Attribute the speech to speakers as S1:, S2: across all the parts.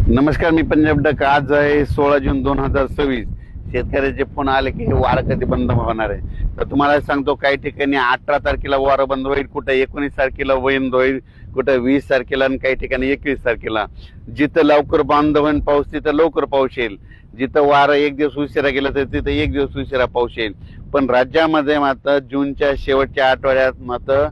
S1: नमस्कार, मी पंजाब डक. आज आहे 16 जून 2026. शेतकऱ्याचे फोन आले की वारं कधी बंद होणार आहे. तर तुम्हाला सांगतो, काही ठिकाणी 18 तारखेला वारं बंद होईल, कुठं 19 तारखेला बंद होईल, कुठं 20 तारखेला आणि काही ठिकाणी 21 तारखेला. जिथं लवकर बंद होईल पाऊस तिथं लवकर पाऊस येईल, जिथं वारं एक दिवस उशिरा गेलं तर तिथं एक दिवस उशिरा पाऊस येईल. पण राज्यामध्ये मात्र जूनच्या शेवटच्या आठवड्यात मात्र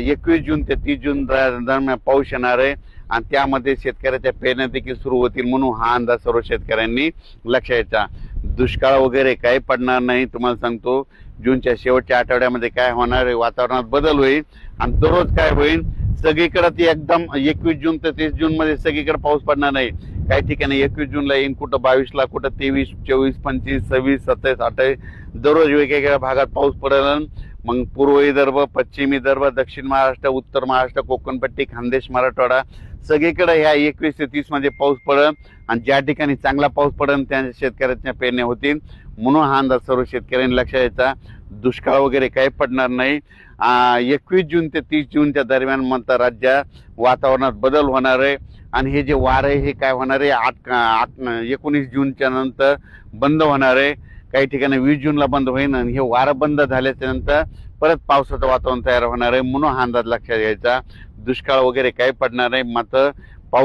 S1: 21 जून ते 30 जून दरम्यान पाऊस येणार आहे आणि त्यामध्ये शेतकऱ्याच्या पेरण्या देखील सुरू होतील, म्हणून हा अंदाज सर्व शेतकऱ्यांनी लक्षात घ्यायचा. दुष्काळ वगैरे काही पडणार नाही. तुम्हाला सांगतो, जूनच्या शेवटच्या आठवड्यामध्ये काय होणार आहे, वातावरणात बदल होईल आणि दररोज काय होईल, सगळीकडे ती एकदम 21 जून ते 30 जून मध्ये सगळीकडे पाऊस पडणार नाही. काही ठिकाणी 21 जूनला येईल, कुठं 22ला, कुठं 23, 24, 25, 26, 27, 28 दररोज वेगवेगळ्या भागात पाऊस पडेल. मग पूर्व विदर्भ, पश्चिम विदर्भ, दक्षिण महाराष्ट्र, उत्तर महाराष्ट्र, कोकणपट्टी, खानदेश, मराठवाडा सगळीकडे ह्या 21 ते 30 मध्ये पाऊस पडेल आणि ज्या ठिकाणी चांगला पाऊस पडेल त्या शेतकऱ्यांच्या पेरण्या होतील, म्हणून हा अंदाज सर्व शेतकऱ्यांनी लक्षात घ्यायचा. दुष्काळ वगैरे काही पडणार नाही. 21 जून ते 30 जूनच्या दरम्यान म्हणता राज्यात वातावरणात बदल होणार आहे आणि हे जे वार आहे हे काय होणार आहे, 19 जूनच्या नंतर बंद होणार आहे. काही ठिकाणी 20 जूनला बंद होईल आणि हे वारं बंद झाल्याच्या नंतर परत पावसाचं वातावरण तयार होणार आहे, म्हणून हा अंदाज लक्षात घ्यायचा. दुष्काळ वगैरे काही पडणार नाही. मात्र